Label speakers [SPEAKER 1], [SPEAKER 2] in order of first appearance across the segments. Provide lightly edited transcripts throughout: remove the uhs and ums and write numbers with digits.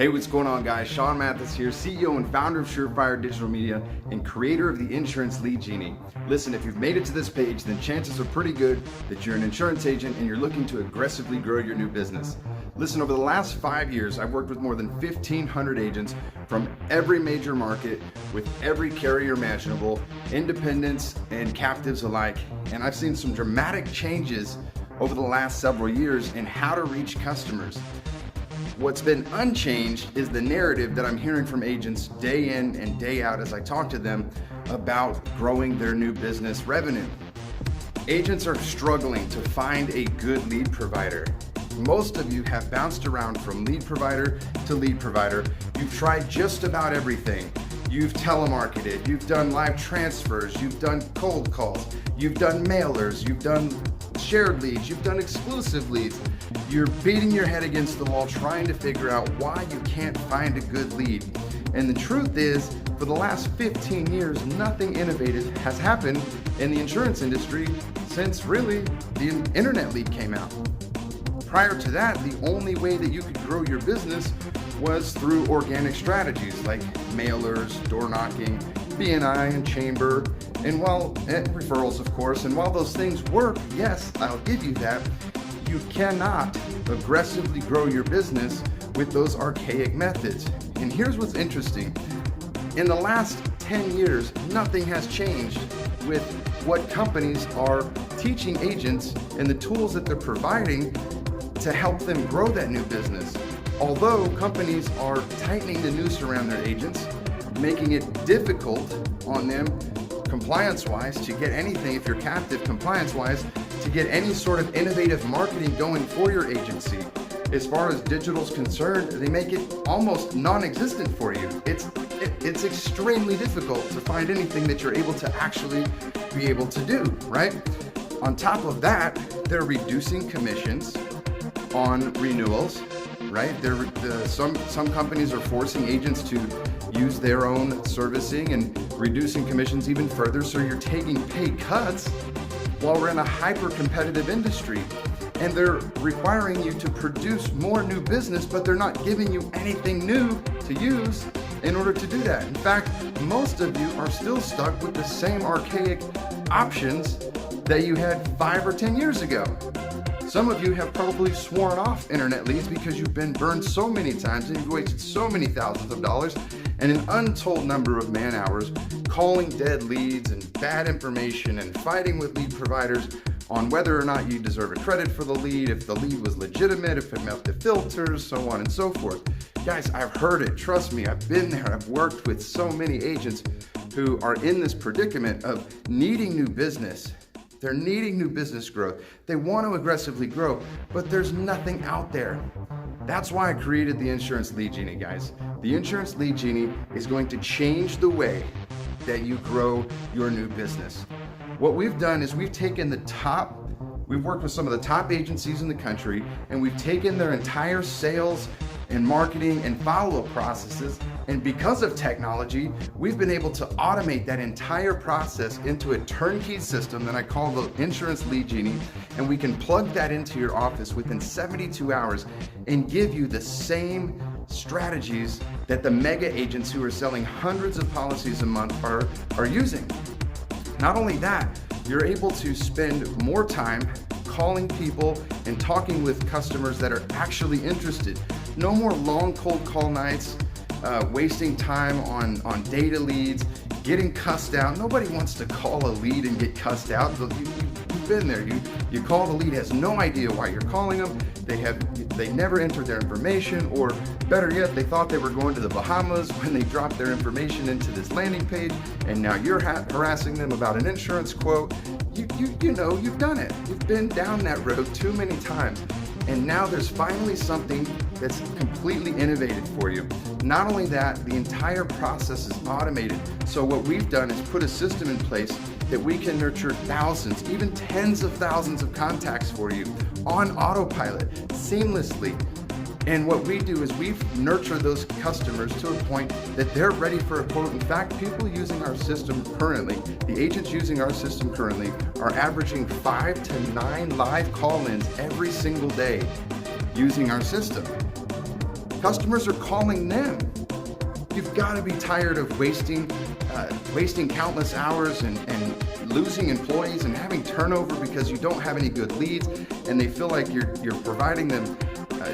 [SPEAKER 1] Hey, what's going on, guys? Sean Mathis here, CEO and founder of Surefire Digital Media and creator of the Insurance Lead Genie. Listen, if you've made it to this page, then chances are pretty good that you're an insurance agent and you're looking to aggressively grow your new business. Listen, over the last 5 years, I've worked with more than 1,500 agents from every major market with every carrier imaginable, independents and captives alike. And I've seen some dramatic changes over the last several years in how to reach customers. What's been unchanged is the narrative that I'm hearing from agents day in and day out as I talk to them about growing their new business revenue. Agents are struggling to find a good lead provider. Most of you have bounced around from lead provider to lead provider. You've tried just about everything. You've telemarketed, you've done live transfers, you've done cold calls, you've done mailers, you've done shared leads, you've done exclusive leads. You're beating your head against the wall trying to figure out why you can't find a good lead. And the truth is, for the last 15 years, nothing innovative has happened in the insurance industry since really the internet lead came out. Prior to that, the only way that you could grow your business was through organic strategies like mailers, door knocking, B&I and chamber, and referrals, of course. And while those things work, yes, I'll give you that, you cannot aggressively grow your business with those archaic methods. And here's what's interesting. In the last 10 years, nothing has changed with what companies are teaching agents and the tools that they're providing to help them grow that new business. Although companies are tightening the noose around their agents, making it difficult on them compliance-wise to get anything, if you're captive compliance-wise, to get any sort of innovative marketing going for your agency. As far as digital is concerned, they make it almost non-existent for you. It's extremely difficult to find anything that you're able to actually be able to do, right? On top of that, they're reducing commissions on renewals, right? Some companies are forcing agents to use their own servicing and reducing commissions even further, so you're taking pay cuts while we're in a hyper-competitive industry. And they're requiring you to produce more new business, but they're not giving you anything new to use in order to do that. In fact, most of you are still stuck with the same archaic options that you had 5 or 10 years ago. Some of you have probably sworn off internet leads because you've been burned so many times and you've wasted so many thousands of dollars and an untold number of man hours calling dead leads and bad information and fighting with lead providers on whether or not you deserve a credit for the lead, if the lead was legitimate, if it met the filters, so on and so forth. Guys, I've heard it. Trust me, I've been there. I've worked with so many agents who are in this predicament of needing new business. They're needing new business growth. They want to aggressively grow, but there's nothing out there. That's why I created the Insurance Lead Genie, guys. The Insurance Lead Genie is going to change the way that you grow your new business. What we've done is we've worked with some of the top agencies in the country, and we've taken their entire sales and marketing and follow-up processes, and because of technology, we've been able to automate that entire process into a turnkey system that I call the Insurance Lead Genie, and we can plug that into your office within 72 hours and give you the same strategies that the mega agents who are selling hundreds of policies a month are using. Not only that, you're able to spend more time calling people and talking with customers that are actually interested. No more long cold call nights, wasting time on data leads, getting cussed out. Nobody wants to call a lead and get cussed out. You've been there. You call the lead, has no idea why you're calling them. They never entered their information, or better yet, they thought they were going to the Bahamas when they dropped their information into this landing page, and now you're harassing them about an insurance quote. You know, you've done it. You've been down that road too many times. And now there's finally something that's completely innovative for you. Not only that, the entire process is automated. So what we've done is put a system in place that we can nurture thousands, even tens of thousands of contacts for you on autopilot, seamlessly. And what we do is we nurture those customers to a point that they're ready for a quote. In fact, people using our system currently, the agents using our system currently, are averaging 5 to 9 live call-ins every single day using our system. Customers are calling them. You've got to be tired of wasting countless hours and losing employees and having turnover because you don't have any good leads, and they feel like you're providing them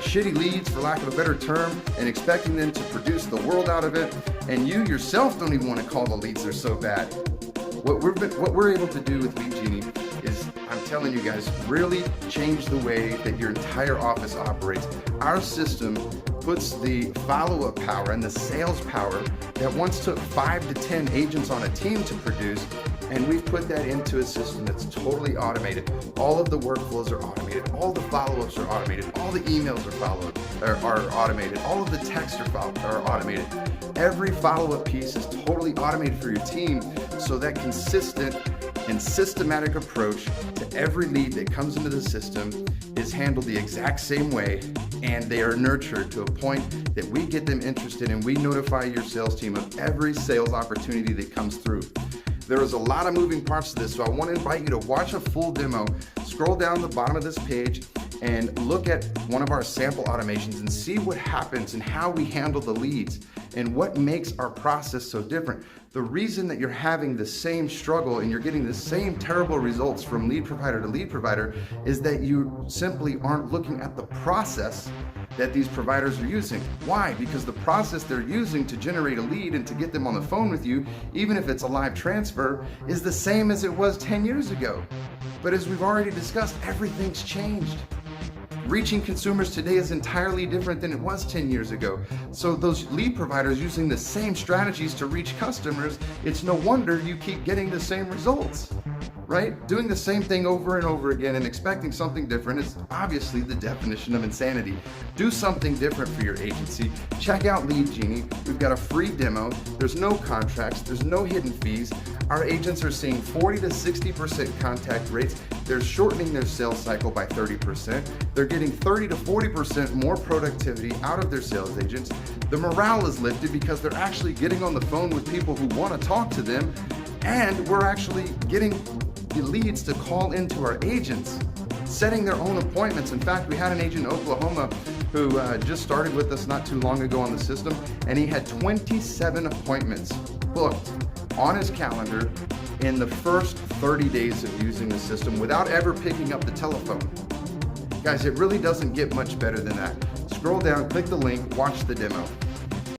[SPEAKER 1] shitty leads, for lack of a better term, and expecting them to produce the world out of it, and you yourself don't even want to call the leads, they're so bad. What we're able to do with Lead Genie is, I'm telling you guys, really change the way that your entire office operates. Our system puts the follow-up power and the sales power that once took 5 to 10 agents on a team to produce, and we've put that into a system that's totally automated. All of the workflows are automated. All the follow-ups are automated. All the emails are automated. All of the texts are automated. Every follow-up piece is totally automated for your team, so that consistent and systematic approach to every lead that comes into the system is handled the exact same way, and they are nurtured to a point that we get them interested, and we notify your sales team of every sales opportunity that comes through. There is a lot of moving parts to this, so I want to invite you to watch a full demo. Scroll down the bottom of this page and look at one of our sample automations and see what happens and how we handle the leads and what makes our process so different. The reason that you're having the same struggle and you're getting the same terrible results from lead provider to lead provider is that you simply aren't looking at the process that these providers are using. Why? Because the process they're using to generate a lead and to get them on the phone with you, even if it's a live transfer, is the same as it was 10 years ago. But as we've already discussed, everything's changed. Reaching consumers today is entirely different than it was 10 years ago. So those lead providers using the same strategies to reach customers, it's no wonder you keep getting the same results, right? Doing the same thing over and over again and expecting something different is obviously the definition of insanity. Do something different for your agency. Check out Lead Genie. We've got a free demo. There's no contracts. There's no hidden fees. Our agents are seeing 40 to 60% contact rates. They're shortening their sales cycle by 30%. They're getting 30 to 40% more productivity out of their sales agents. The morale is lifted because they're actually getting on the phone with people who want to talk to them, and we're actually getting the leads to call into our agents, setting their own appointments. In fact, we had an agent in Oklahoma who just started with us not too long ago on the system, and he had 27 appointments booked on his calendar in the first 30 days of using the system without ever picking up the telephone. Guys, it really doesn't get much better than that. Scroll down, click the link, watch the demo.